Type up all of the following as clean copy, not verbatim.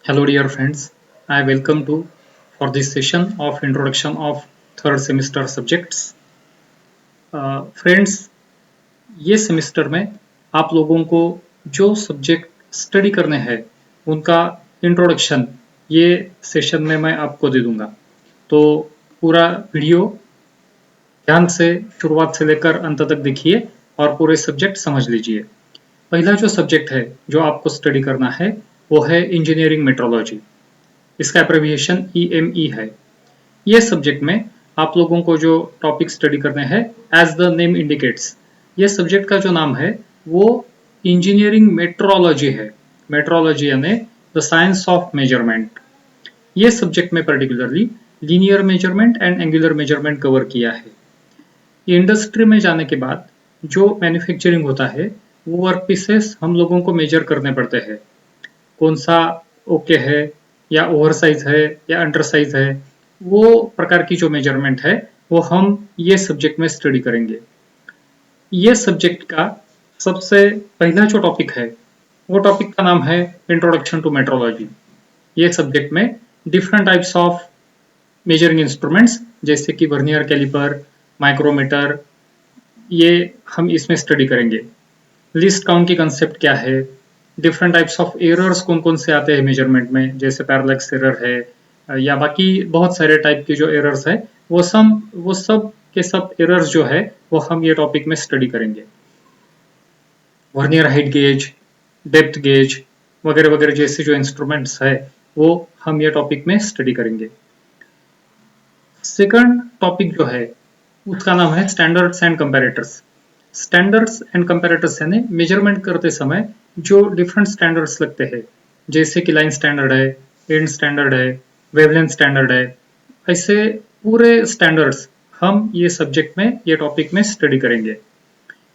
Hello dear friends, I welcome to for this session of introduction of third semester subjects. Friends, ये semester में आप लोगों को जो सब्जेक्ट स्टडी करने हैं उनका इंट्रोडक्शन ये सेशन में मैं आपको दे दूंगा। तो पूरा वीडियो ध्यान से शुरुआत से लेकर अंत तक देखिए और पूरे सब्जेक्ट समझ लीजिए। पहला जो सब्जेक्ट है जो आपको स्टडी करना है वो है इंजीनियरिंग मेट्रोलॉजी। इसका एब्रिविएशन EME है। ये सब्जेक्ट में आप लोगों को जो टॉपिक स्टडी करने हैं एज द नेम इंडिकेट्स, ये सब्जेक्ट का जो नाम है वो इंजीनियरिंग मेट्रोलॉजी है। मेट्रोलॉजी यानी द साइंस ऑफ मेजरमेंट। ये सब्जेक्ट में particularly linear measurement and angular measurement cover किया है। इंडस्ट्री में जाने के बाद जो मैन्युफैक्चरिंग होता है वो वर्क पीसेस हम लोगों को मेजर करने पड़ते हैं। कौन सा ओके है या ओवर साइज है या अंडर साइज है, वो प्रकार की जो मेजरमेंट है वो हम ये सब्जेक्ट में स्टडी करेंगे। ये सब्जेक्ट का सबसे पहला जो टॉपिक है वो टॉपिक का नाम है इंट्रोडक्शन टू मेट्रोलॉजी। ये सब्जेक्ट में different types of measuring instruments जैसे कि वर्नियर कैलिपर, माइक्रोमीटर, ये हम इसमें स्टडी करेंगे। लीस्ट काउंट की कंसेप्ट क्या है, डिफरेंट टाइप्स ऑफ एरर्स कौन कौन से आते हैं मेजरमेंट में, जैसे पैरेलैक्स एरर है या बाकी बहुत सारे टाइप के जो एरर्स है वो सब के सब एरर्स जो है वो हम ये टॉपिक में स्टडी करेंगे। Vernier height gauge, depth gauge वगैरह वगैरह जैसे जो इंस्ट्रूमेंट्स है वो हम ये टॉपिक में स्टडी करेंगे। सेकंड टॉपिक जो है उसका नाम है standards and comparators. Standards and comparators यानी मेजरमेंट करते समय जो डिफरेंट स्टैंडर्ड्स लगते हैं, जैसे कि लाइन स्टैंडर्ड है, एंड स्टैंडर्ड है, वेवलेंथ स्टैंडर्ड है, ऐसे पूरे स्टैंडर्ड्स हम ये सब्जेक्ट में ये टॉपिक में स्टडी करेंगे।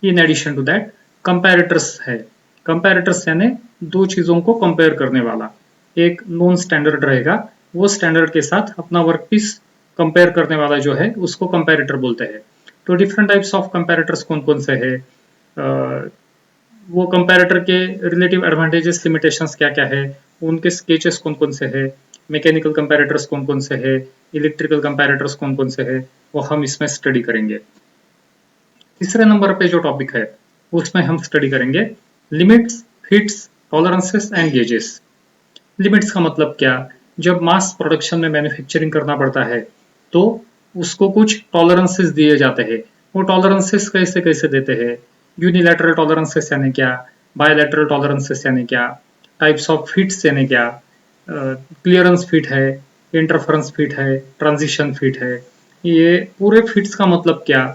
In addition to that comparators है। कंपैरेटर्स यानी दो चीजों को कंपेयर करने वाला। एक नॉन स्टैंडर्ड रहेगा, वो स्टैंडर्ड के साथ अपना वर्कपीस कंपेयर करने वाला जो है उसको कंपैरेटर बोलते हैं। तो डिफरेंट टाइप्स ऑफ कंपैरेटर्स कौन कौन से है, वो कंपैरेटर के रिलेटिव एडवांटेजेस लिमिटेशंस क्या क्या है, उनके स्केचेस कौन कौन से है, मैकेनिकल कंपैरेटर्स कौन कौन से है, इलेक्ट्रिकल कंपैरेटर्स कौन कौन से है, वो हम इसमें स्टडी करेंगे। तीसरे नंबर पे जो टॉपिक है उसमें हम स्टडी करेंगे limits, fits, tolerances and gauges. Limits का मतलब क्या, जब मास प्रोडक्शन में मैन्युफैक्चरिंग करना पड़ता है तो उसको कुछ टॉलरेंसेस दिए जाते हैं। वो टॉलरेंसेस कैसे कैसे देते हैं, यूनिलैटरल टॉलरेंसेस यानी क्या, बायलैटरल टॉलरेंसेस यानी क्या, टाइप्स ऑफ फिट्स यानी क्या, क्लियरेंस फिट है, इंटरफेरेंस फिट है, ट्रांजिशन फिट है। ये पूरे फिट्स का मतलब क्या,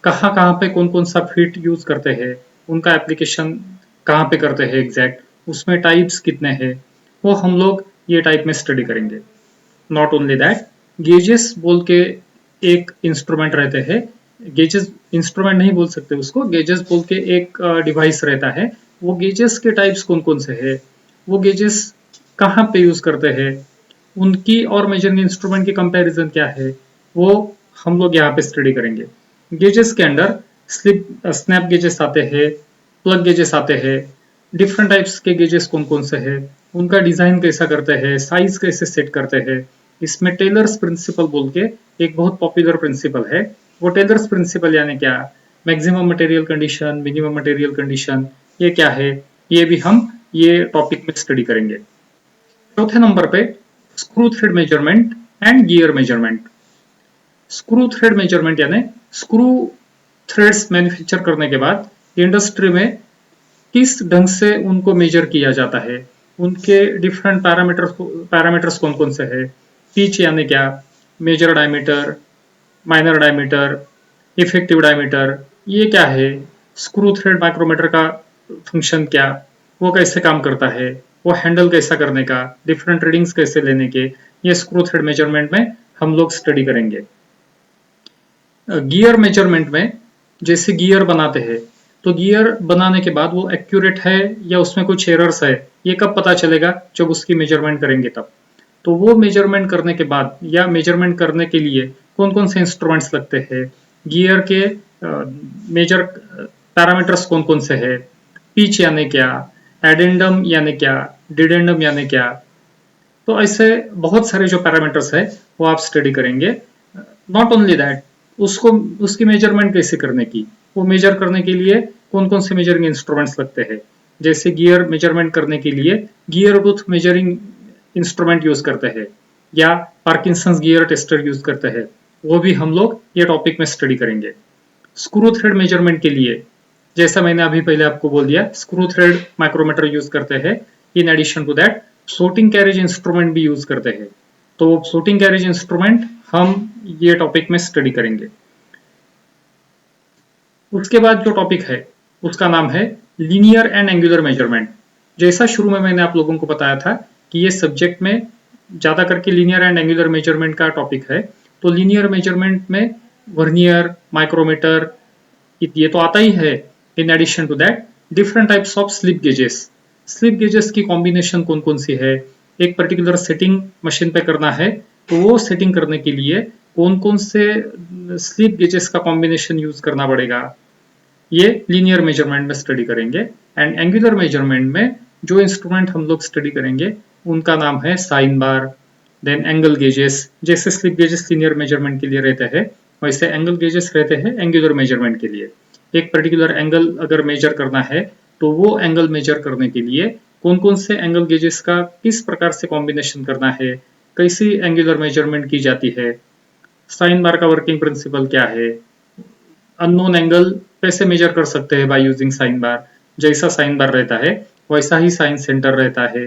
कहाँ कहाँ पे कौन कौन सा फिट यूज करते हैं, उनका एप्लीकेशन कहाँ पे करते हैं एग्जैक्ट, उसमें टाइप्स कितने हैं, वो हम लोग ये टाइप में स्टडी करेंगे। नॉट ओनली दैट, गेजेस बोल के एक इंस्ट्रूमेंट रहते हैं। गेजेस इंस्ट्रूमेंट नहीं बोल सकते उसको, गेजेस बोल के एक डिवाइस रहता है। वो गेजेस के टाइप्स कौन कौन से है, वो गेजेस कहाँ पे यूज करते हैं, उनकी और मेजरिंग इंस्ट्रूमेंट की कंपैरिजन क्या है, वो हम लोग यहाँ पे स्टडी करेंगे। गेजेस के अंदर स्नैप गेजेस आते हैं, प्लग गेजेस आते हैं। डिफरेंट टाइप्स के गेजेस कौन कौन से हैं, उनका डिजाइन कैसा करते हैं, साइज कैसे सेट करते हैं। इसमें टेलर्स प्रिंसिपल बोल के एक बहुत पॉपुलर प्रिंसिपल है। वो टेलर्स प्रिंसिपल यानी क्या, maximum material condition, minimum material condition, ये क्या है, ये भी हम ये टॉपिक में स्टडी करेंगे। चौथे नंबर पे screw thread measurement and gear measurement. Screw thread measurement यानी स्क्रू थ्रेड्स मैन्युफैक्चर करने के बाद इंडस्ट्री में किस ढंग से उनको मेजर किया जाता है, उनके डिफरेंट पैरामीटर्स कौन कौन से है। पिच यानी क्या, major diameter, minor diameter, effective diameter, ये क्या है, स्क्रू थ्रेड माइक्रोमीटर का फंक्शन क्या, वो कैसे काम करता है, वो हैंडल कैसा करने का, डिफरेंट रीडिंग्स कैसे लेने के, ये स्क्रू थ्रेड मेजरमेंट में हम लोग स्टडी करेंगे। गियर मेजरमेंट में जैसे गियर बनाते हैं तो गियर बनाने के बाद वो एक्यूरेट है या उसमें कुछ एरर्स है, ये कब पता चलेगा, जब उसकी मेजरमेंट करेंगे तब। तो वो मेजरमेंट करने के बाद या मेजरमेंट करने के लिए कौन कौन से इंस्ट्रूमेंट्स लगते हैं, गियर के मेजर पैरामीटर्स कौन कौन से है, पिच यानी क्या, एडेंडम यानी क्या, डिडेंडम यानी क्या, तो ऐसे बहुत सारे जो पैरामीटर्स है वो आप स्टडी करेंगे। नॉट ओनली दैट, उसको उसकी मेजरमेंट कैसे करने की, वो मेजर करने के लिए कौन कौन से मेजरिंग इंस्ट्रूमेंट्स लगते हैं। जैसे गियर मेजरमेंट करने के लिए gear tooth measuring instrument use करते हैं, या पार्किंसंस गियर टेस्टर यूज करते हैं, वो भी हम लोग ये टॉपिक में स्टडी करेंगे। स्क्रू थ्रेड मेजरमेंट के लिए, जैसा मैंने अभी पहले आपको बोल दिया, स्क्रू थ्रेड माइक्रोमीटर यूज करते हैं। In addition to that floating carriage instrument भी यूज करते हैं। तो फ्लोटिंग कैरेज इंस्ट्रूमेंट हम ये टॉपिक में स्टडी करेंगे। उसके बाद जो टॉपिक है उसका नाम है लीनियर एंड एंगुलर मेजरमेंट। जैसा शुरू में मैंने आप लोगों को बताया था कि ये सब्जेक्ट में ज्यादा करके लीनियर एंड एंगुलर मेजरमेंट का टॉपिक है। तो लीनियर मेजरमेंट में वर्नियर, माइक्रोमीटर, ये तो आता ही है। In addition to that different types of slip gauges. Slip gauges की कॉम्बिनेशन कौन कौन सी है, एक पर्टिकुलर सेटिंग मशीन पे करना है तो वो सेटिंग करने के लिए कौन कौन से स्लिप गेजेस का कॉम्बिनेशन यूज करना पड़ेगा, ये लीनियर मेजरमेंट में स्टडी करेंगे। एंड एंगुलर मेजरमेंट में जो इंस्ट्रूमेंट हम लोग स्टडी करेंगे उनका नाम है sine bar, then angle gauges. जैसे स्लिप गेजेस लीनियर मेजरमेंट के लिए रहते हैं वैसे एंगल गेजेस रहते हैं एंगुलर मेजरमेंट के लिए। एक पर्टिकुलर एंगल अगर मेजर करना है तो वो एंगल मेजर करने के लिए कौन कौन से एंगल गेजेस का किस प्रकार से कॉम्बिनेशन करना है, कैसी एंगुलर मेजरमेंट की जाती है, साइन बार का वर्किंग प्रिंसिपल क्या है, अननोन एंगल कैसे मेजर कर सकते हैं बाय यूजिंग साइन बार। जैसा साइन बार रहता है वैसा ही साइन सेंटर रहता है।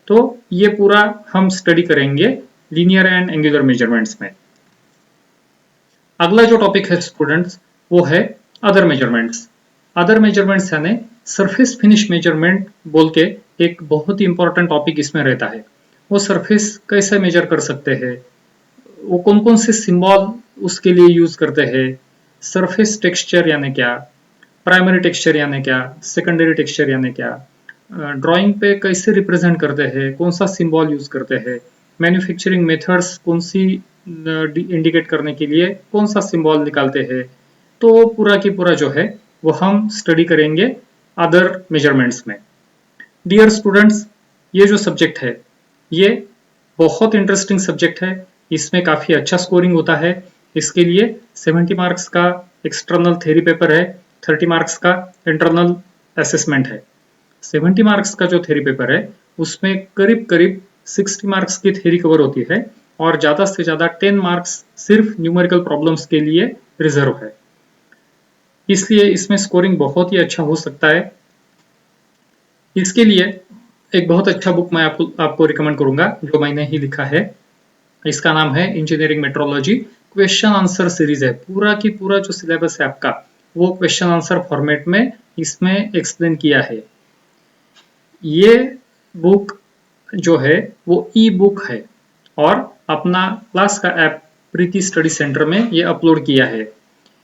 तो ये पूरा हम स्टडी करेंगे लीनियर एंड एंगुलर मेजरमेंट्स में। अगला जो टॉपिक है स्टूडेंट्स वो है अदर मेजरमेंट्स। अदर मेजरमेंट्स यानी सरफेस फिनिश मेजरमेंट बोल के एक बहुत ही इंपॉर्टेंट टॉपिक इसमें रहता है। वो सरफेस कैसे मेजर कर सकते हैं, वो कौन कौन से सिंबल उसके लिए यूज करते हैं, सरफेस टेक्सचर यानी क्या, प्राइमरी टेक्सचर यानी क्या, सेकेंडरी टेक्सचर यानी क्या, ड्राइंग पे कैसे रिप्रेजेंट करते हैं, कौन सा सिंबल यूज करते हैं, मैन्युफैक्चरिंग मेथड्स कौन सी इंडिकेट करने के लिए कौन सा सिंबल निकालते हैं। तो पूरा की पूरा जो है वो हम स्टडी करेंगे अदर मेजरमेंट्स में। डियर स्टूडेंट्स, ये जो सब्जेक्ट है ये बहुत इंटरेस्टिंग सब्जेक्ट है। इसमें काफी अच्छा स्कोरिंग होता है। इसके लिए 70 मार्क्स का एक्सटर्नल थ्योरी पेपर है, 30 मार्क्स का इंटरनल असेसमेंट है। 70 मार्क्स का जो थ्योरी पेपर है उसमें करीब करीब 60 मार्क्स की थ्योरी कवर होती है और ज्यादा से ज्यादा 10 मार्क्स सिर्फ न्यूमेरिकल प्रॉब्लम्स के लिए रिजर्व है। इसलिए इसमें स्कोरिंग बहुत ही अच्छा हो सकता है। इसके लिए एक बहुत अच्छा बुक मैं आपको रिकमेंड करूंगा जो मैंने ही लिखा है। इसका नाम है engineering metrology. Question answer series है, पूरा की पूरा जो सिलेबस है आपका वो क्वेश्चन आंसर फॉर्मेट में इसमें एक्सप्लेन किया है। ये बुक जो है वो ई बुक है और अपना क्लास का ऐप प्रीति स्टडी सेंटर में ये अपलोड किया है।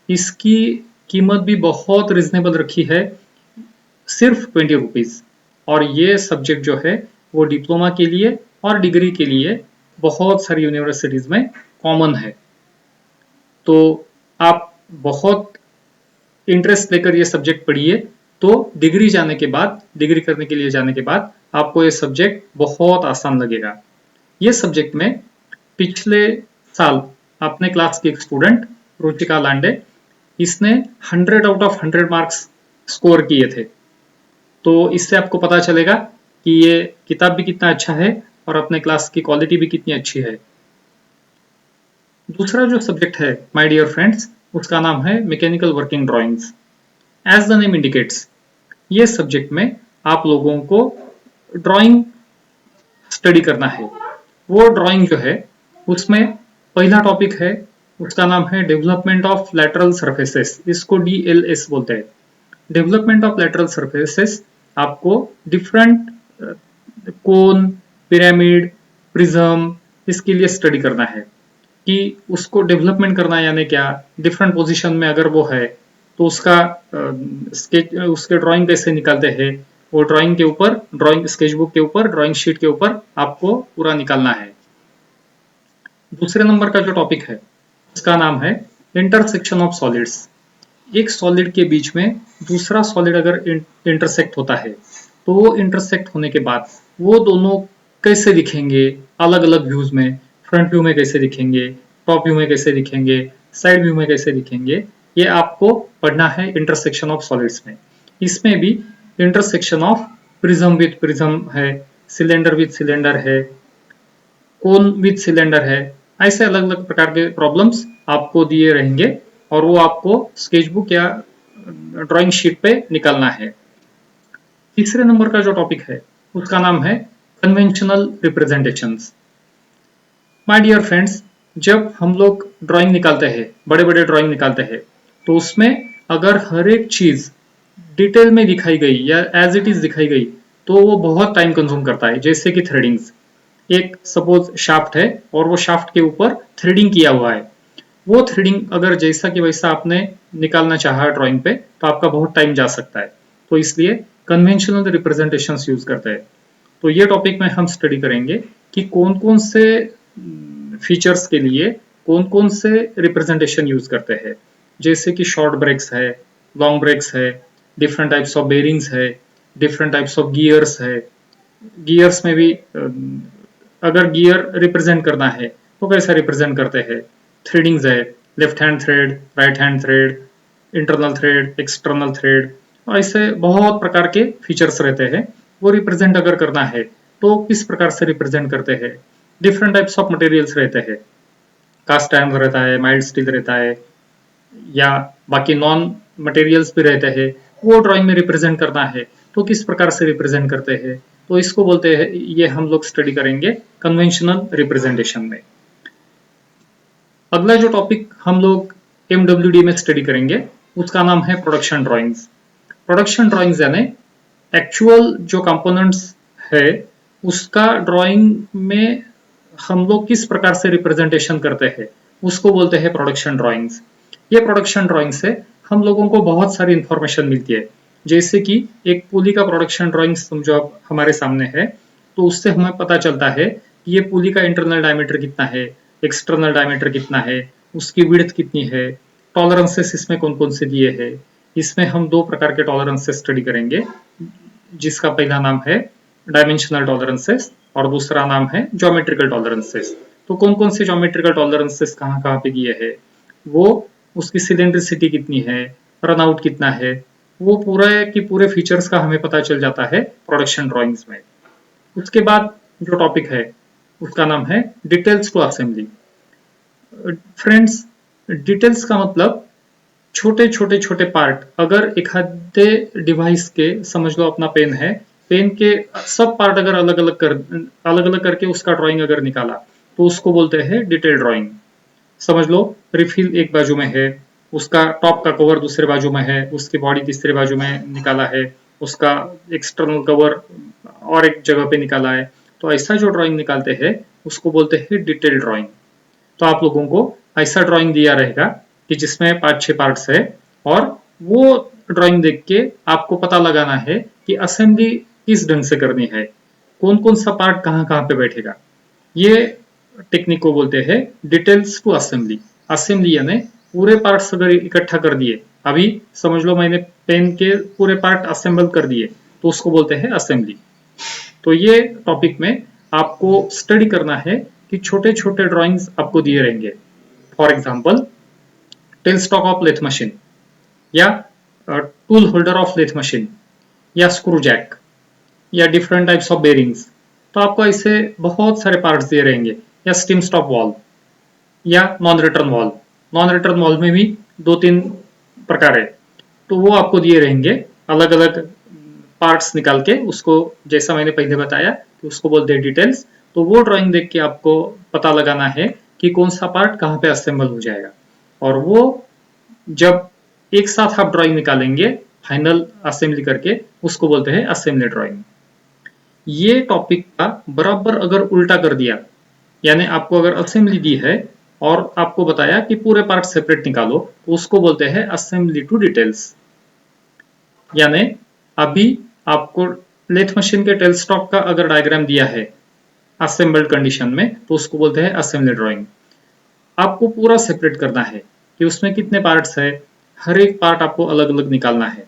इसकी कीमत भी बहुत रिजनेबल रखी है, सिर्फ 20 रुपीज। और ये सब्जेक्ट जो है वो डिप्लोमा के लिए और डिग्री के लिए बहुत सारी यूनिवर्सिटीज में कॉमन है। तो आप बहुत इंटरेस्ट लेकर ये सब्जेक्ट पढ़िए तो डिग्री जाने के बाद, डिग्री करने के लिए जाने के बाद आपको ये सब्जेक्ट बहुत आसान लगेगा। ये सब्जेक्ट में पिछले साल अपने क्लास की एक स्टूडेंट रुचिका लांडे, इसने 100 आउट ऑफ 100 मार्क्स स्कोर किए थे। तो इससे आपको पता चलेगा कि ये किताब भी कितना अच्छा है और अपने क्लास की क्वालिटी भी कितनी अच्छी है। दूसरा जो सब्जेक्ट है माय डियर फ्रेंड्स उसका नाम है mechanical working drawings. As the name indicates, ये सब्जेक्ट में आप लोगों को ड्राइंग स्टडी करना है। वो ड्राइंग जो है उसमें पहला टॉपिक है उसका नाम है डेवलपमेंट ऑफ लैटरल सरफेसेस, इसको DLS बोलते हैं। डेवलपमेंट ऑफ लैटरल सरफेसेस आपको डिफरेंट कोन, पिरामिड, प्रिज्म, इसके लिए स्टडी करना है कि उसको डेवलपमेंट करना यानी क्या, डिफरेंट पोजीशन में अगर वो है तो उसका स्केच, उसके ड्राइंग कैसे निकालते हैं, वो ड्राइंग के ऊपर, ड्राइंग स्केचबुक के ऊपर, ड्राइंग शीट के ऊपर आपको पूरा निकालना है। दूसरे नंबर का जो टॉपिक है उसका नाम है इंटरसेक्शन ऑफ सॉलिड्स। एक सॉलिड के बीच में दूसरा सॉलिड अगर इंटरसेक्ट होता है तो वो इंटरसेक्ट होने के बाद वो दोनों कैसे दिखेंगे अलग अलग व्यूज में, फ्रंट व्यू में कैसे दिखेंगे, टॉप व्यू में कैसे दिखेंगे, साइड व्यू में कैसे दिखेंगे, ये आपको पढ़ना है इंटरसेक्शन ऑफ सॉलिड्स में। इसमें भी intersection of prism with prism है, सिलेंडर विथ सिलेंडर है, कोन विथ सिलेंडर है, ऐसे अलग अलग प्रकार के प्रॉब्लम्स आपको दिए रहेंगे और वो आपको स्केचबुक या ड्राइंग शीट पे निकालना है। तीसरे नंबर का जो टॉपिक है उसका नाम है conventional representations. My dear friends, जब हम लोग ड्राइंग निकालते हैं, बड़े बड़े ड्राइंग निकालते हैं, तो उसमें अगर हर एक चीज डिटेल में दिखाई गई या एज इट इज दिखाई गई तो वो बहुत टाइम कंज्यूम करता है। जैसे कि थ्रेडिंग्स, एक सपोज शाफ्ट है और वो शाफ्ट के ऊपर थ्रेडिंग किया हुआ है, वो थ्रेडिंग अगर जैसा कि वैसा आपने निकालना चाहा ड्राइंग पे तो आपका बहुत टाइम जा सकता है। तो इसलिए कन्वेंशनल रिप्रेजेंटेशंस यूज करते हैं। तो ये टॉपिक में हम स्टडी करेंगे कि कौन कौन से फीचर्स के लिए कौन कौन से रिप्रेजेंटेशन यूज करते हैं। जैसे कि शॉर्ट ब्रेक्स है, लॉन्ग ब्रेक्स है, डिफरेंट टाइप्स ऑफ बेरिंग्स है, डिफरेंट टाइप्स ऑफ गियर्स है। गियर्स में भी अगर गियर रिप्रेजेंट करना है तो कैसा रिप्रेजेंट करते हैं। थ्रेडिंग्स है, left hand thread, right hand thread, internal thread, external thread, ऐसे बहुत प्रकार के फीचर्स रहते हैं। वो रिप्रेजेंट अगर करना है तो किस प्रकार से रिप्रेजेंट करते हैं। डिफरेंट टाइप्स ऑफ मटेरियल्स रहते हैं, कास्ट आयरन रहता है, माइल्ड स्टील रहता है, या बाकी नॉन मटेरियल्स भी रहते हैं। वो ड्राइंग में रिप्रेजेंट करना है तो किस प्रकार से रिप्रेजेंट करते हैं, तो इसको बोलते हैं, ये हम लोग स्टडी करेंगे कन्वेंशनल रिप्रेजेंटेशन में। अगला जो टॉपिक हम लोग MWD में स्टडी करेंगे उसका नाम है प्रोडक्शन ड्राइंग्स। प्रोडक्शन ड्राइंग्स यानी एक्चुअल जो कंपोनेंट्स है उसका ड्राइंग में हम लोग किस प्रकार से रिप्रेजेंटेशन करते हैं उसको बोलते हैं प्रोडक्शन ड्राइंग्स। ये प्रोडक्शन ड्राइंग से हम लोगों को बहुत सारी इंफॉर्मेशन मिलती है। जैसे कि एक पुली का प्रोडक्शन ड्राइंग समझो आप हमारे सामने है, तो उससे हमें पता चलता है कि ये पुली का इंटरनल डायमीटर कितना है, एक्सटर्नल डायमीटर कितना है, उसकी विड्थ कितनी है, टॉलरेंसेस इसमें कौन कौन से दिए हैं। इसमें हम दो प्रकार के टॉलरेंसेस स्टडी करेंगे, जिसका पहला नाम है डायमेंशनल टॉलरेंसेस और दूसरा नाम है ज्योमेट्रिकल टॉलरेंसेस। तो कौन कौन से ज्योमेट्रिकल टॉलरेंसेस कहाँ कहाँ पे दिए हैं, वो उसकी सिलेंड्रिसिटी कितनी है, रन आउट कितना है, वो पूरे की पूरे फीचर्स का हमें पता चल जाता है प्रोडक्शन ड्राइंग्स में। उसके बाद जो टॉपिक है उसका नाम है details to assembly. Friends, details का मतलब छोटे छोटे छोटे पार्ट। अगर एक आधे डिवाइस के, समझ लो अपना पेन है, पेन के सब पार्ट अगर अलग अलग करके उसका ड्राइंग अगर निकाला तो उसको बोलते हैं डिटेल ड्राइंग। समझ लो रिफिल एक बाजू में है, उसका टॉप का कवर दूसरे बाजू में है, उसकी बॉडी तीसरे बाजू में निकाला है, उसका एक्सटर्नल कवर और एक जगह पे निकाला है, तो ऐसा जो ड्राइंग निकालते हैं उसको बोलते हैं डिटेल ड्राइंग। तो आप लोगों को ऐसा ड्राइंग दिया रहेगा कि जिसमें 5-6 पार्ट्स है और वो ड्राइंग देख के आपको पता लगाना है कि असेंबली किस ढंग से करनी है, कौन कौन सा पार्ट कहाँ कहाँ पे बैठेगा। ये टेक्निक को बोलते हैं डिटेल्स टू असेंबली। असेंबली यानी पूरे पार्ट्स अगर इकट्ठा कर दिए, अभी समझ लो मैंने पेन के पूरे पार्ट असेंबल कर दिए, तो उसको बोलते हैं असेंबली। तो ये टॉपिक में आपको स्टडी करना है कि छोटे छोटे ड्राइंग्स आपको दिए रहेंगे। For example tail stock of lathe machine, या tool holder of lathe machine, या स्क्रू जैक, या डिफरेंट टाइप्स ऑफ बेरिंग्स। तो आपको ऐसे बहुत सारे पार्ट्स दिए रहेंगे, या स्टीम स्टॉप वॉल, या non return valve. Non return valve में भी 2-3 प्रकार है, तो वो आपको दिए रहेंगे अलग अलग पार्ट्स निकाल के। उसको जैसा मैंने पहले बताया कि उसको बोलते हैं डिटेल्स। तो वो ड्राइंग देख के आपको पता लगाना है कि कौन सा पार्ट कहाँ पे असेंबल हो जाएगा, और वो जब एक साथ आप ड्राइंग निकालेंगे फाइनल असेंबली करके, उसको बोलते हैं असेंबली ड्राइंग। ये टॉपिक का बराबर अगर उल्टा कर दिया, यानी आपको अगर असेंबली दी है और आपको बताया कि पूरे पार्ट सेपरेट निकालो, तो उसको बोलते हैं असेंबली टू डिटेल्स। यानी अभी आपको लेथ मशीन के टेल स्टॉक का अगर डायग्राम दिया है असेंबल्ड कंडीशन में, तो उसको बोलते हैं असेंबली ड्राइंग। आपको पूरा सेपरेट करना है कि उसमें कितने पार्ट्स है, हर एक पार्ट आपको अलग अलग निकालना है।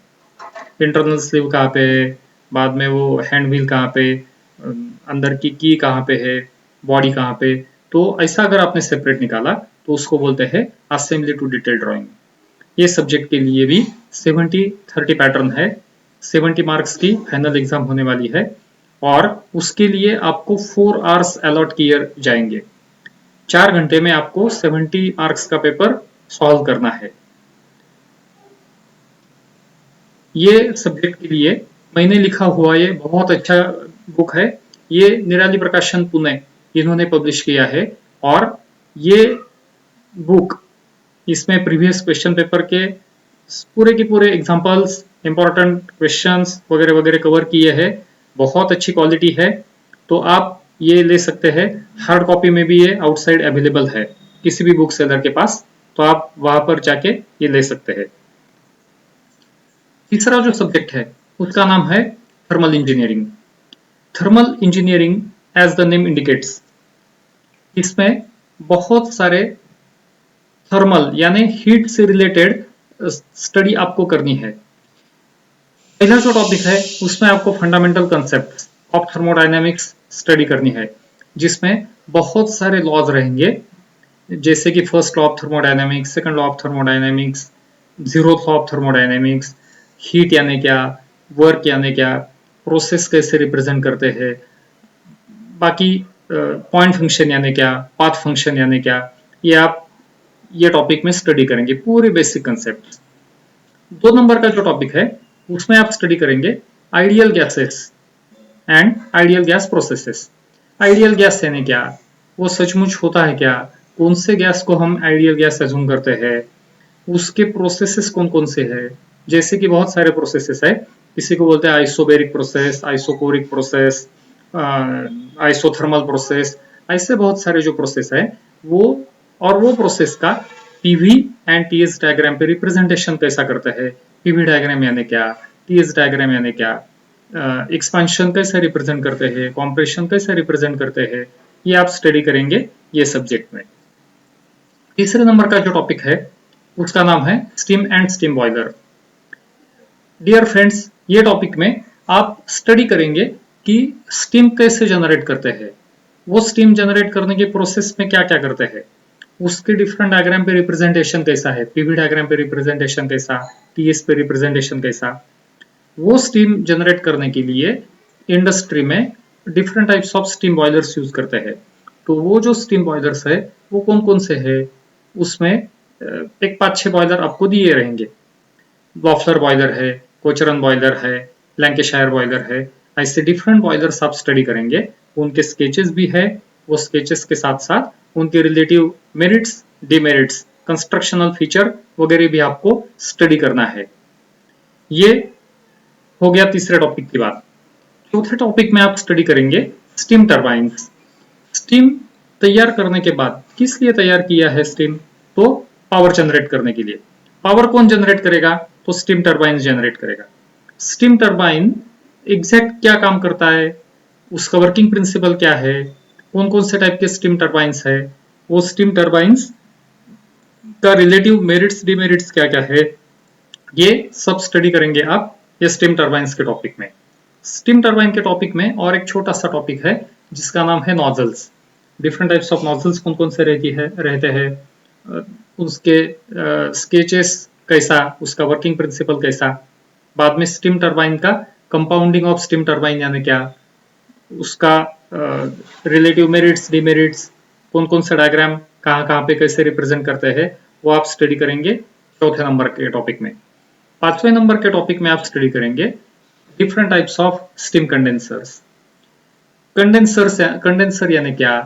इंटरनल स्लीव कहाँ पे, बाद में वो हैंड व्हील कहाँ पे, अंदर की की कहाँ पे है, बॉडी कहाँ पे, तो ऐसा अगर आपने सेपरेट निकाला तो उसको बोलते हैं असेंबली टू डिटेल ड्राइंग। ये सब्जेक्ट के लिए भी 70-30 पैटर्न है, 70 मार्क्स की फाइनल एग्जाम होने वाली है और उसके लिए आपको 4 आवर्स अलॉट किए जाएंगे। 4 घंटे में आपको 70 मार्क्स का पेपर सॉल्व करना है। ये सब्जेक्ट के लिए मैंने लिखा हुआ ये बहुत अच्छा बुक है। ये निराली प्रकाशन पुणे इन्होंने पब्लिश किया है और ये बुक, इसमें प्रीवियस क्वेश्चन पेपर के पूरे के पूरे एग्जांपल्स, इंपॉर्टेंट क्वेश्चंस वगैरह वगैरह कवर किए हैं। बहुत अच्छी क्वालिटी है, तो आप ये ले सकते हैं। हार्ड कॉपी में भी ये आउटसाइड अवेलेबल है किसी भी बुक सेलर के पास, तो आप वहां पर जाके ये ले सकते हैं। तीसरा जो सब्जेक्ट है उसका नाम है thermal engineering. Thermal engineering as the name indicates, इसमें बहुत सारे थर्मल यानी हीट से रिलेटेड स्टडी आपको करनी है। पहला जो टॉपिक है उसमें आपको fundamental concept of thermodynamics study करनी है, जिसमें बहुत सारे लॉज रहेंगे, जैसे कि first law of thermodynamics, second law of thermodynamics, zeroth law of thermodynamics, heat यानी क्या, वर्क यानी क्या, प्रोसेस कैसे रिप्रेजेंट करते हैं, बाकी पॉइंट फंक्शन यानी क्या, पाथ फंक्शन यानी क्या, ये आप ये टॉपिक में स्टडी करेंगे पूरे बेसिक कंसेप्ट। 2 नंबर का जो टॉपिक है उसमें आप स्टडी करेंगे ideal gases and ideal gas processes. Ideal gas यानी क्या, वो सचमुच होता है क्या, कौन से गैस को हम आइडियल गैस अज्यूम करते हैं, उसके प्रोसेसेस कौन कौन से हैं। जैसे कि बहुत सारे प्रोसेसेस है, किसी को बोलते हैं isobaric process, isochoric process, isothermal process, ऐसे बहुत सारे जो प्रोसेस है वो, और वो प्रोसेस का पीवी एंड टीएस डायग्राम पे रिप्रेजेंटेशन कैसा करता है। पीवी डायग्राम यानी क्या, टीएस डायग्राम यानी क्या, एक्सपेंशन कैसे रिप्रेजेंट करते हैं, कॉम्प्रेशन कैसे रिप्रेजेंट करते हैं, ये आप स्टडी करेंगे ये सब्जेक्ट में। तीसरे नंबर का जो टॉपिक है उसका नाम है steam and steam boiler. Dear friends, ये टॉपिक में आप स्टडी करेंगे कि स्टीम कैसे जनरेट करते हैं, वो स्टीम जनरेट करने के प्रोसेस में क्या क्या करते हैं, उसके डिफरेंट डायग्राम पे रिप्रेजेंटेशन कैसा है, पीवी डायग्राम पे रिप्रेजेंटेशन कैसा, टीएस पे रिप्रेजेंटेशन कैसा। वो स्टीम जनरेट करने के लिए इंडस्ट्री में different types of steam boilers use करते हैं। तो वो जो स्टीम बॉयलर्स है वो कौन कौन से है, उसमें एक 5-6 बॉयलर आपको दिए रहेंगे। बॉफलर बॉयलर है, कोचरन बॉयलर है, लैंकेशायर बॉयलर है, ऐसे डिफरेंट बॉयलर्स आप स्टडी करेंगे। उनके स्केचेस भी है, वो स्केचेस के साथ साथ उनके relative merits, demerits, constructional feature वगैरह भी आपको स्टडी करना है। ये हो गया तीसरे टॉपिक की बात। चौथे टॉपिक में आप स्टडी करेंगे स्टीम टरबाइन्स। स्टीम तैयार करने के बाद किस लिए तैयार किया है स्टीम, तो पावर जनरेट करने के लिए। पावर कौन जनरेट करेगा, तो स्टीम टरबाइन जनरेट करेगा। स्टीम टरबाइन एग्जैक्ट क्या काम करता है, उसका वर्किंग प्रिंसिपल क्या है, कौन कौन से टाइप के स्टीम टरबाइन्स है, वो स्टीम टरबाइन्स का रिलेटिव मेरिट्स डिमेरिट्स क्या क्या है, ये सब स्टडी करेंगे आप ये स्टीम टरबाइन्स के टॉपिक में। स्टीम टरबाइन के टॉपिक में और एक छोटा सा टॉपिक है जिसका नाम है nozzles. Different types of nozzles कौन कौन से रहते हैं, उसके स्केचेस कैसा, उसका वर्किंग प्रिंसिपल कैसा। बाद में स्टीम टरबाइन का कंपाउंडिंग ऑफ स्टीम टरबाइन यानी क्या, उसका रिलेटिव मेरिट्स डिमेरिट्स, कौन कौन से डायग्राम कहाँ कहाँ पे कैसे रिप्रेजेंट करते हैं, वो आप स्टडी करेंगे चौथे नंबर के टॉपिक में। 5वें नंबर के टॉपिक में आप स्टडी करेंगे different types of steam condensers. Condenser यानी क्या,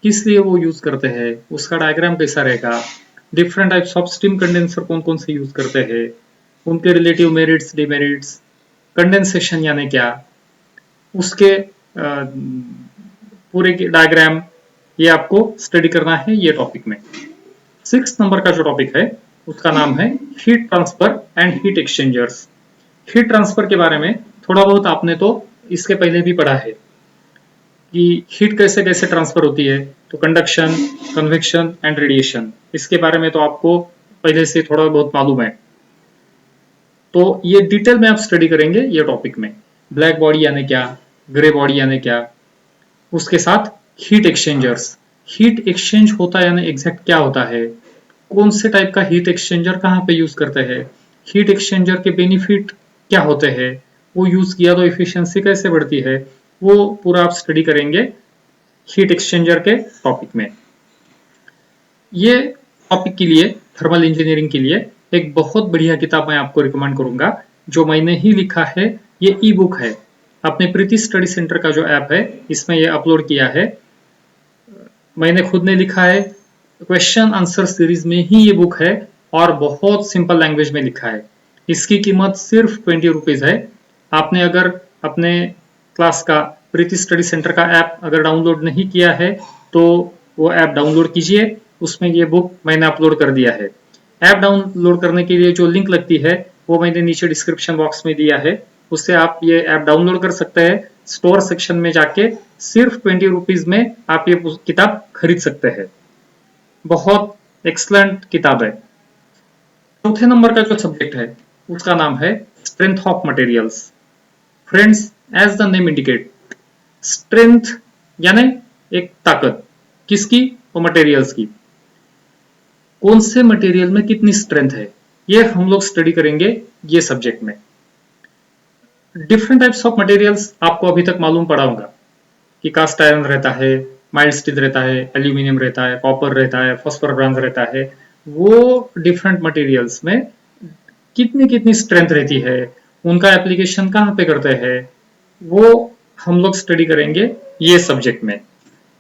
किस लिए वो यूज करते हैं, उसका डायग्राम कैसा रहेगा, different types of steam condenser कौन कौन से यूज करते हैं, उनके रिलेटिव मेरिट्स डिमेरिट्स, कंडेंसेशन यानी क्या, उसके पूरे डायग्राम, ये आपको स्टडी करना है ये टॉपिक में। 6 नंबर का जो टॉपिक है उसका नाम है heat transfer and heat exchangers. Heat transfer के बारे में थोड़ा बहुत आपने तो इसके पहले भी पढ़ा है कि हीट कैसे कैसे ट्रांसफर होती है, तो कंडक्शन, कन्वेक्शन एंड रेडिएशन, इसके बारे में तो आपको पहले से थोड़ा बहुत मालूम है। तो ये डिटेल में आप स्टडी करेंगे ये टॉपिक में। ब्लैक बॉडी यानी क्या, ग्रे बॉडी यानी क्या, उसके साथ हीट एक्सचेंजर्स। हीट एक्सचेंज होता है यानी एग्जैक्ट क्या होता है, कौन से टाइप का हीट एक्सचेंजर कहाँ पे यूज करते हैं, हीट एक्सचेंजर के बेनिफिट क्या होते हैं, वो यूज किया तो एफिशिएंसी कैसे बढ़ती है, वो पूरा आप स्टडी करेंगे हीट एक्सचेंजर के टॉपिक में। ये टॉपिक के लिए, थर्मल इंजीनियरिंग के लिए एक बहुत बढ़िया किताब मैं आपको रिकमेंड करूंगा, जो मैंने ही लिखा है। ये ई बुक है, अपने प्रीति स्टडी सेंटर का जो ऐप है इसमें ये अपलोड किया है, मैंने खुद ने लिखा है। क्वेश्चन आंसर सीरीज में ही ये बुक है और बहुत सिंपल लैंग्वेज में लिखा है। इसकी कीमत सिर्फ 20 रुपीज है। आपने अगर अपने क्लास का प्रीति स्टडी सेंटर का ऐप अगर डाउनलोड नहीं किया है तो वो ऐप डाउनलोड कीजिए, उसमें ये बुक मैंने अपलोड कर दिया है। ऐप डाउनलोड करने के लिए जो लिंक लगती है वो मैंने नीचे डिस्क्रिप्शन बॉक्स में दिया है, उससे आप ये ऐप डाउनलोड कर सकते हैं। स्टोर सेक्शन में जाके सिर्फ 20 रुपीज में आप ये किताब खरीद सकते हैं। बहुत एक्सलेंट किताब है। चौथे नंबर का जो सब्जेक्ट है उसका नाम है strength of materials. Friends, as the name indicate, strength यानी एक ताकत, किसकी, तो मटेरियल्स की। कौन से मटेरियल में कितनी स्ट्रेंथ है ये हम लोग स्टडी करेंगे ये सब्जेक्ट में। डिफरेंट टाइप्स ऑफ मटेरियल्स आपको अभी तक मालूम पड़ा होगा कि कास्ट आयरन रहता है, माइल्ड स्टील रहता है, एल्यूमिनियम रहता है, कॉपर रहता है, फॉस्फोरस ब्रॉन्ज रहता है। वो डिफरेंट मटेरियल्स में कितनी कितनी स्ट्रेंथ रहती है, उनका एप्लीकेशन कहाँ पे करते हैं, वो हम लोग स्टडी करेंगे ये सब्जेक्ट में।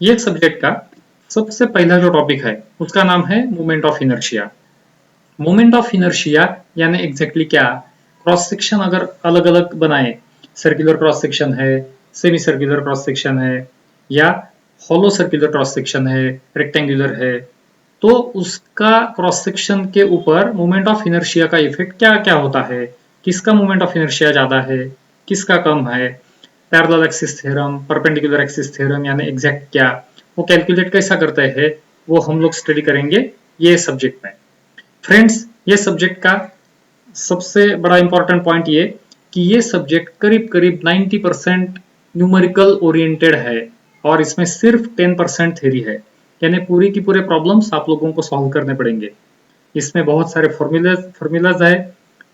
ये सब्जेक्ट का सबसे पहला जो टॉपिक है उसका नाम है moment of inertia. Moment of inertia यानी एग्जैक्टली क्या, क्रॉस सेक्शन अगर अलग अलग बनाए, सर्कुलर क्रॉस सेक्शन है, सेमी सर्कुलर क्रॉस सेक्शन है, या हॉलो सर्कुलर क्रॉस सेक्शन है, रेक्टेंगुलर है, तो उसका क्रॉस सेक्शन के ऊपर मोमेंट ऑफ इनर्शिया का इफेक्ट क्या क्या होता है, किसका मोमेंट ऑफ इनर्शिया ज्यादा है, किसका कम है, parallel axis theorem, perpendicular axis theorem यानी एग्जैक्ट क्या, वो कैलकुलेट कैसा करते हैं, वो हम लोग स्टडी करेंगे ये सब्जेक्ट में। फ्रेंड्स, ये सब्जेक्ट का सबसे बड़ा इंपॉर्टेंट पॉइंट ये कि ये सब्जेक्ट करीब करीब 90% न्यूमेरिकल ओरिएंटेड है और इसमें सिर्फ 10% थ्योरी है, यानी पूरी की पूरे प्रॉब्लम्स आप लोगों को सॉल्व करने पड़ेंगे। इसमें बहुत सारे फॉर्मूलाज है,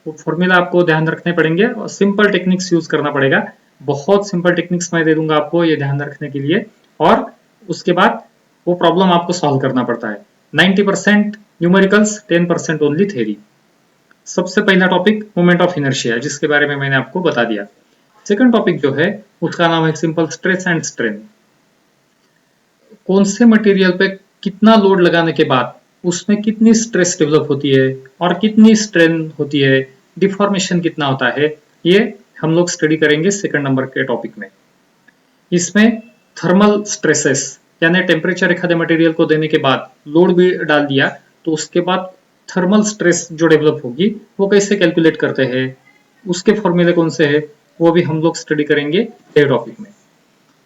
वो फॉर्मूला आपको ध्यान रखने पड़ेंगे और सिंपल टेक्निक्स यूज करना पड़ेगा। बहुत सिंपल टेक्निक्स मैं दे दूंगा आपको ये ध्यान रखने के लिए, और उसके बाद वो प्रॉब्लम आपको सॉल्व करना पड़ता है। 90% न्यूमेरिकल्स, 10% ओनली थ्योरी। सबसे पहला टॉपिक मोमेंट ऑफ इनर्शिया, जिसके बारे में मैंने आपको बता दिया। सेकंड टॉपिक जो है उसका नाम है सिंपल स्ट्रेस एंड स्ट्रेन। कौन से मटेरियल पे कितना लोड लगाने के बाद उसमें कितनी स्ट्रेस डेवलप होती है और कितनी स्ट्रेन होती है, डिफॉर्मेशन कितना होता है, ये हम लोग स्टडी करेंगे सेकंड नंबर के टॉपिक में। इसमें थर्मल स्ट्रेसेस यानी टेम्परेचर एखाद्या मटेरियल को देने के बाद लोड भी डाल दिया तो उसके बाद थर्मल स्ट्रेस जो डेवलप होगी वो कैसे कैलकुलेट करते हैं, उसके फॉर्मूले कौन से हैं, वो भी हम लोग स्टडी करेंगे ये टॉपिक में।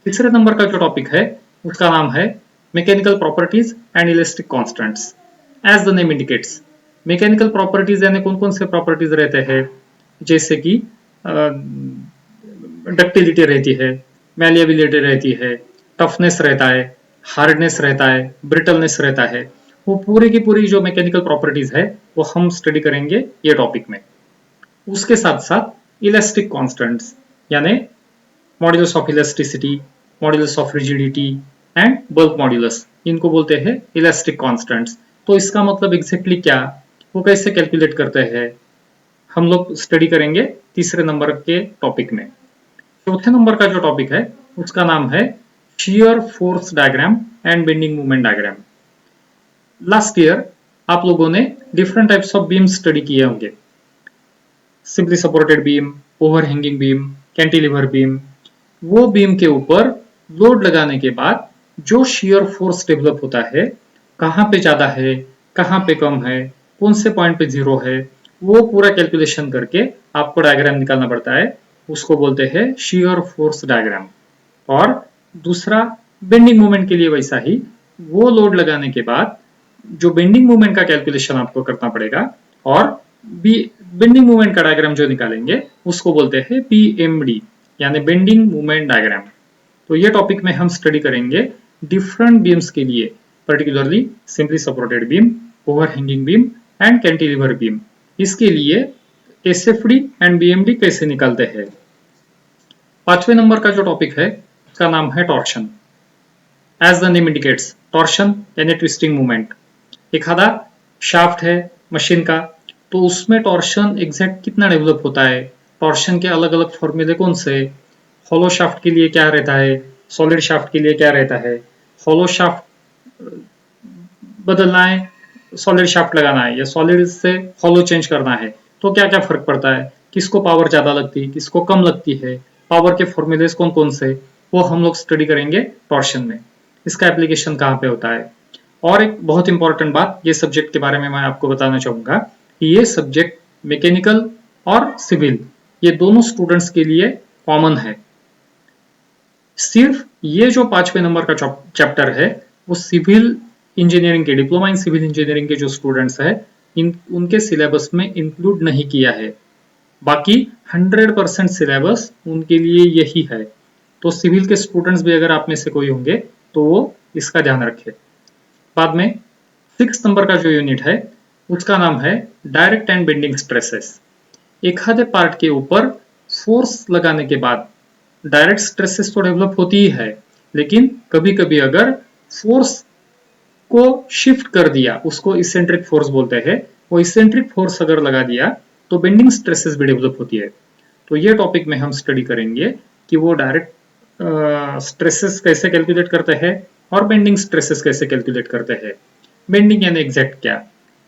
तीसरे नंबर का जो टॉपिक है उसका नाम है mechanical properties and elastic constants. As the name indicates, mechanical properties यानी कौन कौन से प्रॉपर्टीज रहते हैं, जैसे कि डक्टिलिटी रहती है, मैलिएबिलिटी रहती है, टफनेस रहता है, हार्डनेस रहता है, ब्रिटलनेस रहता है, वो पूरी की पूरी जो मैकेनिकल प्रॉपर्टीज है वो हम स्टडी करेंगे ये टॉपिक में। उसके साथ साथ इलास्टिक कांस्टेंट्स यानी modulus of elasticity, modulus of rigidity and bulk modulus, इनको बोलते हैं इलास्टिक कांस्टेंट्स। तो इसका मतलब एग्जैक्टली क्या, वो कैसे कैलकुलेट करते हैं, हम लोग स्टडी करेंगे तीसरे नंबर के टॉपिक में। चौथे नंबर का जो टॉपिक है उसका नाम है shear force diagram and bending movement diagram. Last year आप लोगों ने different types of beam study किए होंगे, simply supported beam, overhanging beam, cantilever beam. वो बीम के ऊपर लोड लगाने के बाद जो शियर फोर्स डेवलप होता है, कहाँ पे ज्यादा है, कहाँ पे कम है, कौन से पॉइंट पे जीरो है, वो पूरा कैलकुलेशन करके आपको डायग्राम निकालना पड़ता है, उसको बोलते हैं शियर फोर्स डायग्राम। और दूसरा बेंडिंग मूवमेंट के लिए वैसा ही, वो लोड लगाने के बाद जो बेंडिंग मूवमेंट का कैलकुलेशन आपको करना पड़ेगा और बेंडिंग मूवमेंट का डायग्राम जो निकालेंगे उसको बोलते हैं PMD यानी बेंडिंग मूवमेंट डायग्राम। तो ये टॉपिक में हम स्टडी करेंगे डिफरेंट बीम्स के लिए, particularly simply supported beam, overhanging beam and cantilever beam. इसके लिए एसएफडी एंड बीएमडी कैसे निकालते हैं। 5वें नंबर का जो टॉपिक है उसका नाम है torsion. As the name indicates, torsion यानी ट्विस्टिंग मूवमेंट। एखादा शाफ्ट है मशीन का, तो उसमें टॉर्शन एग्जैक्ट कितना डेवलप होता है, टॉर्शन के अलग अलग फॉर्मूले कौन से, हॉलो शाफ्ट के लिए क्या रहता है, सॉलिड शाफ्ट के लिए क्या रहता है, हॉलो शाफ्ट बदलना है, सॉलिड शाफ्ट लगाना है, या सॉलिड से हॉलो चेंज करना है, तो क्या क्या फर्क पड़ता है, किसको पावर ज्यादा लगती है, किसको कम लगती है, पावर के फॉर्मूलेस कौन कौन से, वो हम लोग स्टडी करेंगे टॉर्शन में। इसका एप्लीकेशन कहाँ पे होता है। और एक बहुत इंपॉर्टेंट बात, ये सब्जेक्ट के बारे में मैं आपको बताना चाहूंगा कि ये सब्जेक्ट मैकेनिकल और सिविल ये दोनों स्टूडेंट्स के लिए कॉमन है। सिर्फ ये जो 5वें नंबर का चैप्टर है वो सिविल इंजीनियरिंग के, डिप्लोमा इन सिविल इंजीनियरिंग के जो स्टूडेंट्स है उनके सिलेबस में इंक्लूड नहीं किया है। बाकी 100% सिलेबस उनके लिए यही है। तो सिविल के स्टूडेंट्स भी अगर आप में से कोई होंगे तो वो इसका ध्यान रखें। बाद में 6 नंबर का जो यूनिट है उसका नाम है डायरेक्ट एंड बेंडिंग स्ट्रेसेस। एखादे पार्ट के ऊपर फोर्स लगाने के बाद डायरेक्ट स्ट्रेसेस तो डेवलप होती ही है, लेकिन कभी कभी अगर फोर्स को शिफ्ट कर दिया, उसको इसेंट्रिक फोर्स बोलते हैं, वो इसेंट्रिक फोर्स अगर लगा दिया तो बेंडिंग स्ट्रेसेस भी डेवलप होती है। तो ये टॉपिक में हम स्टडी करेंगे कि वो डायरेक्ट स्ट्रेसेस कैसे कैलकुलेट करते हैं और बेंडिंग स्ट्रेसेस कैसे कैलकुलेट करते हैं। बेंडिंग यानी एग्जैक्ट क्या,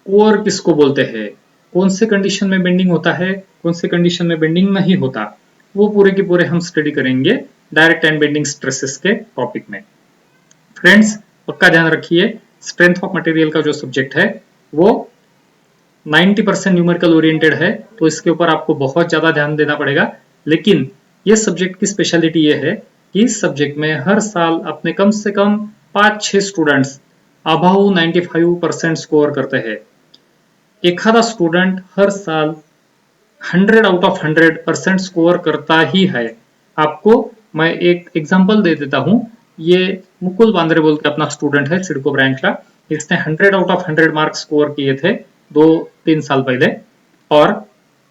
कोर किसको बोलते हैं, कौन से कंडीशन में बेंडिंग होता है, कौन से कंडीशन में बेंडिंग नहीं होता, वो पूरे के पूरे हम स्टडी करेंगे डायरेक्ट एंड बेंडिंग स्ट्रेसेस के टॉपिक में। फ्रेंड्स पक्का ध्यान रखिए, स्ट्रेंथ ऑफ मटेरियल का जो सब्जेक्ट है वो 90% न्यूमेरिकल ओरिएंटेड है, तो इसके ऊपर आपको बहुत ज्यादा ध्यान देना पड़ेगा। लेकिन ये सब्जेक्ट की स्पेशलिटी ये है कि इस सब्जेक्ट में हर साल अपने कम से कम 5-6 स्टूडेंट्स अबव 95% स्कोर करते हैं। एखादा स्टूडेंट हर साल 100 आउट ऑफ 100% स्कोर करता ही है। आपको मैं एक एग्जांपल दे देता हूं। ये मुकुल बांद्रे बोल के अपना स्टूडेंट है सिडको ब्रांच का, इसने 100 आउट ऑफ 100 मार्क्स स्कोर किए थे 2-3 साल पहले। और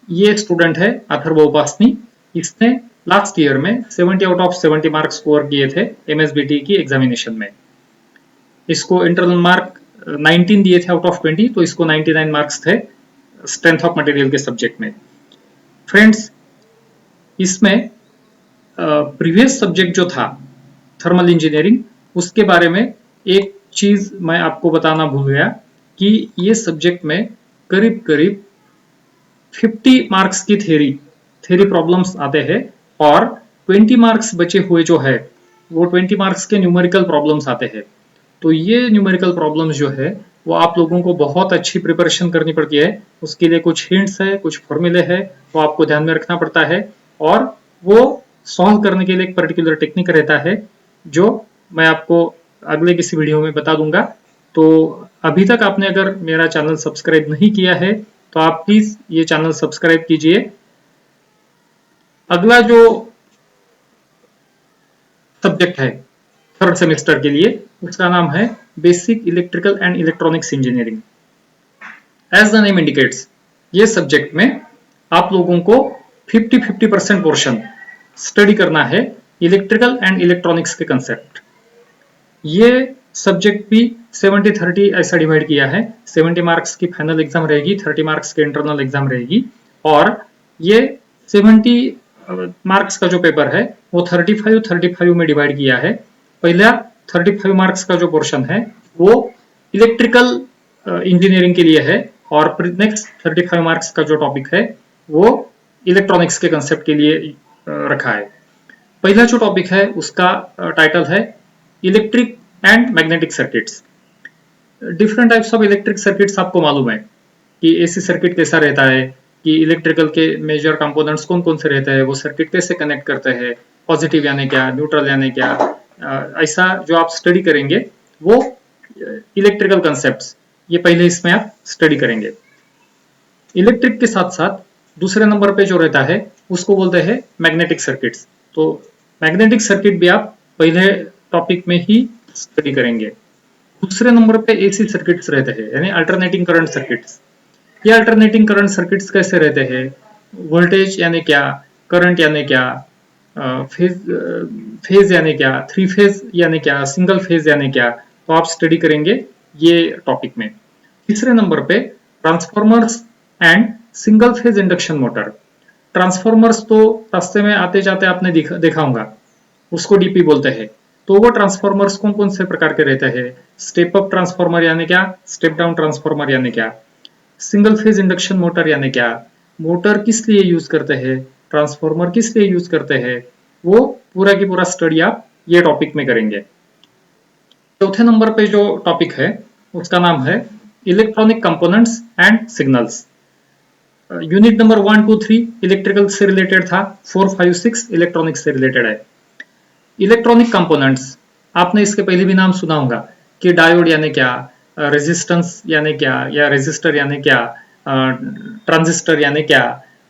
ये एक स्टूडेंट है अथर्व उपासनी, इसने लास्ट ईयर में 70 आउट ऑफ 70 मार्क्स स्कोर किए थे एमएसबीटी की एग्जामिनेशन में। इसको इंटरनल मार्क 19 दिए थे आउट ऑफ 20, तो इसको 99 मार्क्स थे स्ट्रेंथ ऑफ मटेरियल के सब्जेक्ट में। फ्रेंड्स इसमें प्रीवियस सब्जेक्ट जो था थर्मल इंजीनियरिंग, उसके बारे में एक चीज मैं आपको बताना भूल गया कि ये सब्जेक्ट में करीब करीब 50 मार्क्स की थ्योरी प्रॉब्लम्स आते हैं और 20 मार्क्स बचे हुए जो है वो 20 मार्क्स के न्यूमेरिकल प्रॉब्लम्स आते हैं। तो ये न्यूमेरिकल प्रॉब्लम्स जो है वो आप लोगों को बहुत अच्छी प्रिपरेशन करनी पड़ती है। उसके लिए कुछ हिंट्स है, कुछ फॉर्मूले है, वो आपको ध्यान में रखना पड़ता है और वो सॉल्व करने के लिए एक पर्टिकुलर टेक्निक रहता है जो मैं आपको अगले किसी वीडियो में बता दूंगा। तो अभी तक आपने अगर मेरा चैनल सब्सक्राइब नहीं किया है तो आप प्लीज ये चैनल सब्सक्राइब कीजिए। अगला जो सब्जेक्ट है थर्ड सेमेस्टर के लिए उसका नाम है basic electrical and electronics engineering. As the name indicates, ये सब्जेक्ट में आप लोगों को 50-50% पोर्शन स्टडी करना है इलेक्ट्रिकल एंड इलेक्ट्रॉनिक्स के कंसेप्ट। ये सब्जेक्ट भी 70-30 ऐसा डिवाइड किया है। 70 मार्क्स की फाइनल एग्जाम रहेगी, 30 मार्क्स की इंटरनल एग्जाम रहेगी। और ये 70 मार्क्स का जो पेपर है वो 35 में डिवाइड किया है। पहला 35 मार्क्स का जो पोर्शन है वो इलेक्ट्रिकल इंजीनियरिंग के लिए है और नेक्स्ट 35 मार्क्स का जो टॉपिक है वो इलेक्ट्रॉनिक्स के कंसेप्ट के लिए रखा है। पहला जो टॉपिक है उसका टाइटल है electric and magnetic circuits. Different types of electric circuits आपको मालूम है कि एसी सर्किट कैसा रहता है, कि इलेक्ट्रिकल के मेजर कंपोनेंट्स कौन कौन से रहते हैं, वो सर्किट कैसे कनेक्ट करते हैं, पॉजिटिव यानी क्या, न्यूट्रल यानी क्या, ऐसा जो आप स्टडी करेंगे वो इलेक्ट्रिकल कंसेप्ट्स ये पहले इसमें आप स्टडी करेंगे। इलेक्ट्रिक के साथ साथ दूसरे नंबर पे जो रहता है उसको बोलते हैं मैग्नेटिक सर्किट्स। तो मैग्नेटिक सर्किट भी आप पहले टॉपिक में ही स्टडी करेंगे। दूसरे नंबर पे एसी सर्किट्स रहते हैं, यानी अल्टरनेटिंग करंट सर्किट्स। ये अल्टरनेटिंग करंट सर्किट्स कैसे रहते हैं, वोल्टेज यानी क्या, करंट यानी क्या, फेज यानी क्या, थ्री फेज यानी क्या, सिंगल फेज यानी क्या, तो आप स्टडी करेंगे ये टॉपिक में। तीसरे नंबर पे transformers and single phase induction motor. Transformers तो रास्ते में आते जाते आपने देखा होगा, उसको डीपी बोलते हैं। तो वो ट्रांसफॉर्मर्स कौन कौन से प्रकार के रहते हैं, स्टेप अप ट्रांसफॉर्मर यानी क्या, स्टेप डाउन ट्रांसफॉर्मर यानी क्या, सिंगल फेज इंडक्शन मोटर यानी क्या, मोटर किस लिए यूज करते हैं, ट्रांसफॉर्मर किस लिए यूज करते हैं, वो पूरा की पूरा स्टडी आप ये टॉपिक में करेंगे। चौथे नंबर पे जो टॉपिक है उसका नाम है electronic components and signals. Unit number 1, 2, 3 electrical से रिलेटेड था, 4, 5, 6 इलेक्ट्रॉनिक से रिलेटेड है। इलेक्ट्रॉनिक कंपोनेंट्स आपने इसके पहले भी नाम सुना होगा कि डायोड यानी क्या, रेजिस्टेंस यानी क्या, या रेजिस्टर यानी क्या, ट्रांजिस्टर यानी क्या,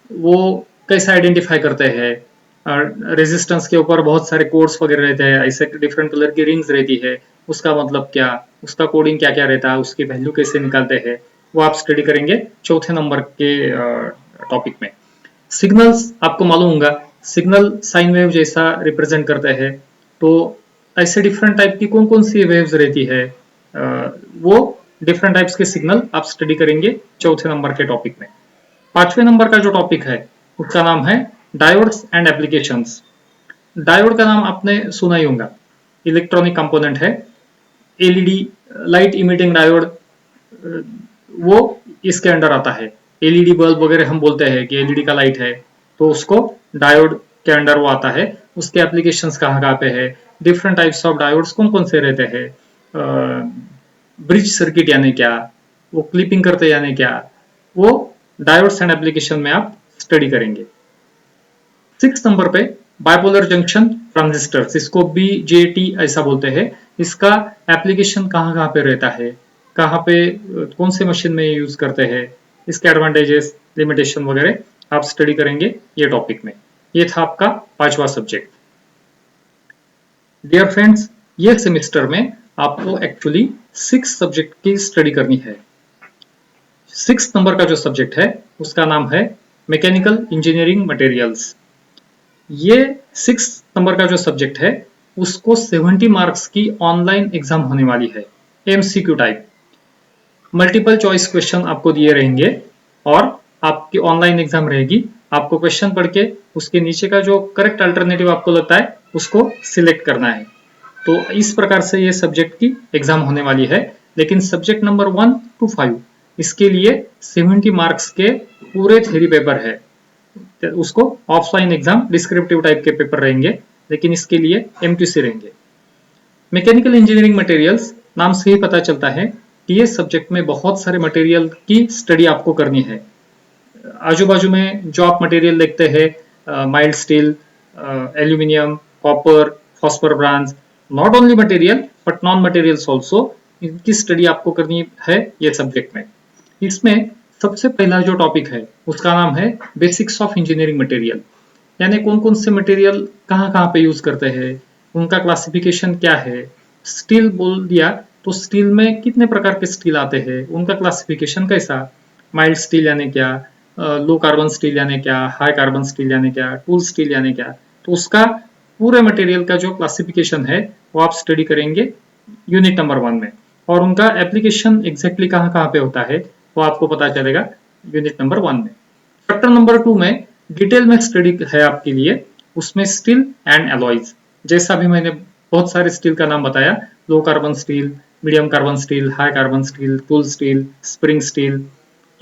वो कैसे आइडेंटिफाई करते हैं। रेजिस्टेंस के ऊपर बहुत सारे कोड्स वगैरह रहते हैं, ऐसे डिफरेंट कलर की रिंग्स रहती है, उसका मतलब क्या, उसका कोडिंग क्या क्या रहता है, उसकी वैल्यू कैसे निकालते हैं, वो आप स्टडी करेंगे चौथे नंबर के टॉपिक में। सिग्नल्स आपको मालूम होगा, सिग्नल साइन वेव जैसा रिप्रेजेंट करते हैं, तो ऐसे डिफरेंट टाइप की कौन कौन सी वेव्स रहती है, वो डिफरेंट टाइप्स के सिग्नल आप स्टडी करेंगे चौथे नंबर के टॉपिक में। पांचवें नंबर का जो टॉपिक है उसका नाम है डायोड्स एंड एप्लीकेशंस। डायोड का नाम आपने सुना ही होगा, इलेक्ट्रॉनिक कंपोनेंट है, एलईडी लाइट इमिटिंग डायोड, वो इसके अंडर आता है। एलईडी बल्ब वगैरह हम बोलते हैं कि एलईडी का लाइट है, तो उसको डायोड के अंडर वो आता है। उसके एप्लीकेशंस कहाँ कहाँ पे है, डिफरेंट टाइप्स ऑफ डायोड्स कौन कौन से रहते हैं, ब्रिज सर्किट यानी क्या, वो क्लिपिंग करते यानी क्या, वो डायोड्स एंड एप्लीकेशन में आप स्टडी करेंगे। 6 नंबर पे बाइपोलर जंक्शन ट्रांजिस्टर, इसको बीजेटी ऐसा बोलते हैं। इसका एप्लीकेशन कहाँ कहाँ पे रहता है, कहाँ पे कौन से मशीन में यूज करते हैं, इसके एडवांटेजेस लिमिटेशन वगैरह आप स्टडी करेंगे ये टॉपिक में। ये था आपका पांचवा सब्जेक्ट। डियर फ्रेंड्स, ये सेमेस्टर में आपको एक्चुअली 6 सब्जेक्ट की स्टडी करनी है। 6 नंबर का जो सब्जेक्ट है उसका नाम है मैकेनिकल इंजीनियरिंग मटेरियल्स। ये 6 नंबर का जो सब्जेक्ट है उसको 70 मार्क्स की ऑनलाइन एग्जाम होने वाली है, MCQ type. Multiple choice question आपको दिए रहेंगे और आपकी ऑनलाइन एग्जाम रहेगी। आपको क्वेश्चन पढ़ के उसके नीचे का जो करेक्ट अल्टरनेटिव आपको लगता है उसको सिलेक्ट करना है। तो इस प्रकार से ये सब्जेक्ट की एग्जाम होने वाली है। लेकिन सब्जेक्ट नंबर 1 to 5 इसके लिए 70 मार्क्स के पूरे थ्योरी पेपर है, उसको ऑफलाइन एग्जाम डिस्क्रिप्टिव टाइप के पेपर रहेंगे, लेकिन इसके लिए एमक्यूसी रहेंगे। मैकेनिकल इंजीनियरिंग मटेरियल्स नाम से ही पता चलता है कि ये सब्जेक्ट में बहुत सारे मटेरियल की स्टडी आपको करनी है। आजू बाजू में जो आप मटेरियल देखते हैं, mild steel, aluminium, copper, phosphor bronze, not only material but non materials also, इनकी स्टडी आपको करनी है ये सब्जेक्ट में। इसमें सबसे पहला जो टॉपिक है उसका नाम है बेसिक्स ऑफ इंजीनियरिंग मटेरियल, यानी कौन कौन से मटेरियल कहाँ कहाँ पे यूज करते हैं, उनका क्लासिफिकेशन क्या है। स्टील बोल दिया तो स्टील में कितने प्रकार के स्टील आते हैं, उनका क्लासिफिकेशन कैसा, माइल्ड स्टील यानी क्या, लो कार्बन स्टील यानी क्या, हाई कार्बन स्टील यानी क्या, टूल स्टील यानी क्या, तो उसका पूरे मटेरियल का जो क्लासिफिकेशन है वो आप स्टडी करेंगे यूनिट नंबर 1 में। और उनका एप्लीकेशन एग्जैक्टली कहाँ कहाँ पे होता है वो आपको पता चलेगा यूनिट नंबर 1 में। चैप्टर नंबर 2 में डिटेल में स्टडी है आपके लिए, उसमें स्टील एंड एलॉयज, जैसा भी मैंने बहुत सारे स्टील का नाम बताया, low carbon steel, medium carbon steel, high carbon steel, tool steel, spring steel,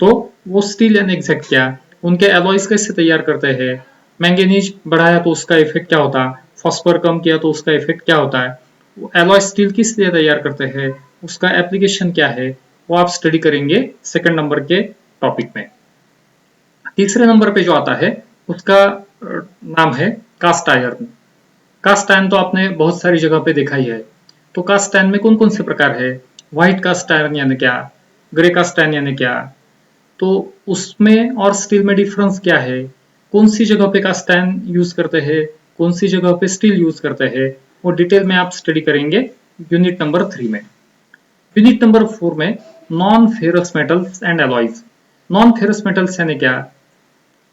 तो वो स्टील यानी एग्जैक्ट क्या, उनके एलॉयज कैसे तैयार करते हैं, मैंगनीज बढ़ाया तो उसका इफेक्ट क्या होता है, फॉस्फर कम किया तो उसका इफेक्ट क्या होता है, एलॉय स्टील किस लिए तैयार करते हैं, उसका एप्लीकेशन क्या है, वो आप स्टडी करेंगे सेकंड नंबर के टॉपिक में। तीसरे नंबर पे जो आता है उसका नाम है कास्ट आयरन। कास्ट आयरन तो आपने बहुत सारी जगह पे देखा ही है। तो कास्ट आयरन में कौन कौन से प्रकार है, व्हाइट कास्ट आयरन यानी क्या, ग्रे कास्ट आयरन यानी क्या, तो उसमें और स्टील में डिफरेंस क्या है, कौन सी जगह पे कास्ट आयरन यूज करते हैं, कौन सी जगह पे स्टील यूज करते हैं, वो डिटेल में आप स्टडी करेंगे यूनिट नंबर 3 में। यूनिट नंबर 4 में non ferrous metals and alloys. Non ferrous metals यानी क्या,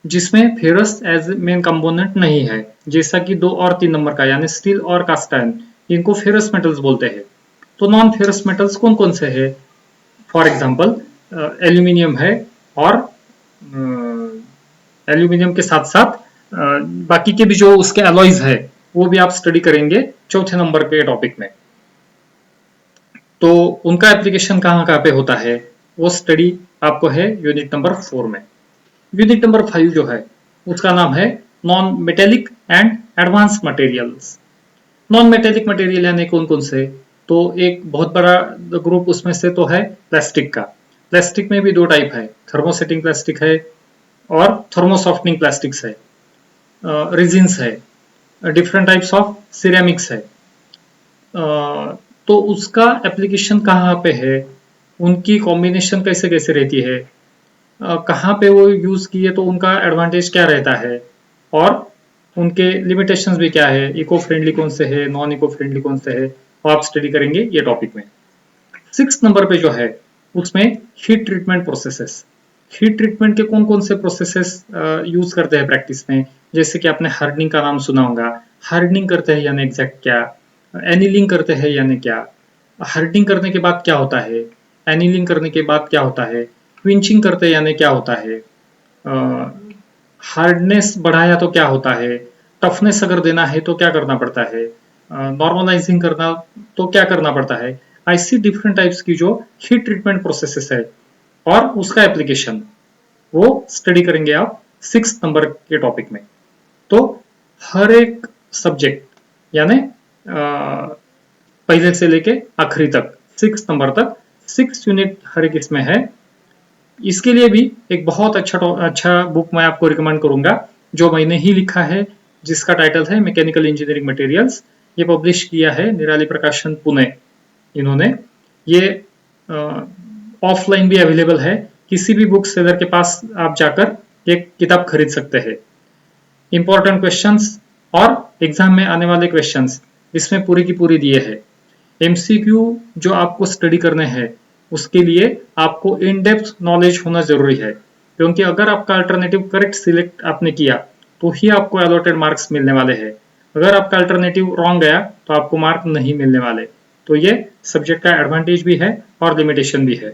जिसमें फेरस एज मेन कंपोनेंट नहीं है, जैसा कि 2 और 3 नंबर का यानी स्टील और कास्ट आयरन, इनको फेरस मेटल्स बोलते हैं। तो नॉन फेरस मेटल्स कौन कौन से हैं? फॉर एग्जांपल एल्यूमिनियम है, और एल्यूमिनियम के साथ साथ बाकी के भी जो उसके अलॉयज है वो भी आप स्टडी करेंगे चौथे नंबर के टॉपिक में। तो उनका एप्लीकेशन कहाँ कहाँ पे होता है वो स्टडी आपको है यूनिट नंबर 4 में। यूनिट नंबर 5 जो है उसका नाम है non metallic and advance materials. Non metallic material यानी कौन कौन से? तो एक बहुत बड़ा ग्रुप उसमें से तो है प्लास्टिक का। प्लास्टिक में भी 2 टाइप है, थर्मोसेटिंग प्लास्टिक है और थर्मोसॉफ्टनिंग प्लास्टिक्स है, रेजिन्स है, डिफरेंट टाइप्स ऑफ सिरेमिक्स है। तो उसका एप्लीकेशन कहाँ पे है, उनकी कॉम्बिनेशन कैसे कैसे रहती है, कहाँ पे वो यूज किए तो उनका एडवांटेज क्या रहता है, और उनके लिमिटेशंस भी क्या है, इको फ्रेंडली कौन से है, नॉन इको फ्रेंडली कौन से है, वो आप स्टडी करेंगे ये टॉपिक में। 6 नंबर पे जो है उसमें heat treatment processes. Heat treatment के कौन कौन से प्रोसेसेस यूज करते हैं प्रैक्टिस में, जैसे कि आपने हार्डनिंग का नाम सुना होगा। हार्डनिंग करते हैं यानी एग्जैक्ट क्या, एनीलिंग करते हैं यानी क्या, हार्डनिंग करने के बाद क्या होता है, एनीलिंग करने के बाद क्या होता है, क्विंचिंग करते हैं यानी क्या होता है, हार्डनेस बढ़ाया तो क्या होता है, टफनेस अगर देना है तो क्या करना पड़ता है, नॉर्मलाइजिंग करना तो क्या करना पड़ता है। ऐसी डिफरेंट टाइप्स की जो हीट ट्रीटमेंट प्रोसेसेस है और उसका एप्लीकेशन वो स्टडी करेंगे आप 6 नंबर के टॉपिक में। तो हर एक सब्जेक्ट यानी पहले से लेके आखिरी तक 6 नंबर तक 6 यूनिट हर एक इसमें है। इसके लिए भी एक बहुत अच्छा बुक मैं आपको रिकमेंड करूंगा जो मैंने ही लिखा है, जिसका टाइटल है मैकेनिकल इंजीनियरिंग मटेरियल्स। ये पब्लिश किया है निराली प्रकाशन पुणे इन्होंने। ये ऑफलाइन भी अवेलेबल है, किसी भी बुक सेलर के पास आप जाकर एक किताब खरीद सकते हैं। इंपॉर्टेंट क्वेश्चंस और एग्जाम में आने वाले क्वेश्चंस इसमें पूरी की पूरी दिए हैं। एमसीक्यू जो आपको स्टडी करने हैं उसके लिए आपको इन डेप्थ नॉलेज होना जरूरी है, क्योंकि अगर आपका अल्टरनेटिव करेक्ट सिलेक्ट आपने किया तो ही आपको अलॉटेड मार्क्स मिलने वाले हैं। अगर आपका अल्टरनेटिव रॉन्ग गया तो आपको मार्क नहीं मिलने वाले। तो ये सब्जेक्ट का एडवांटेज भी है और लिमिटेशन भी है।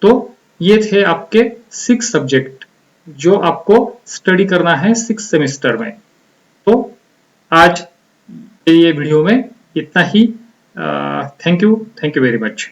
तो ये थे आपके 6 सब्जेक्ट जो आपको स्टडी करना है 6 सेमेस्टर में। तो आज ये वीडियो में इतना ही। Thank you very much.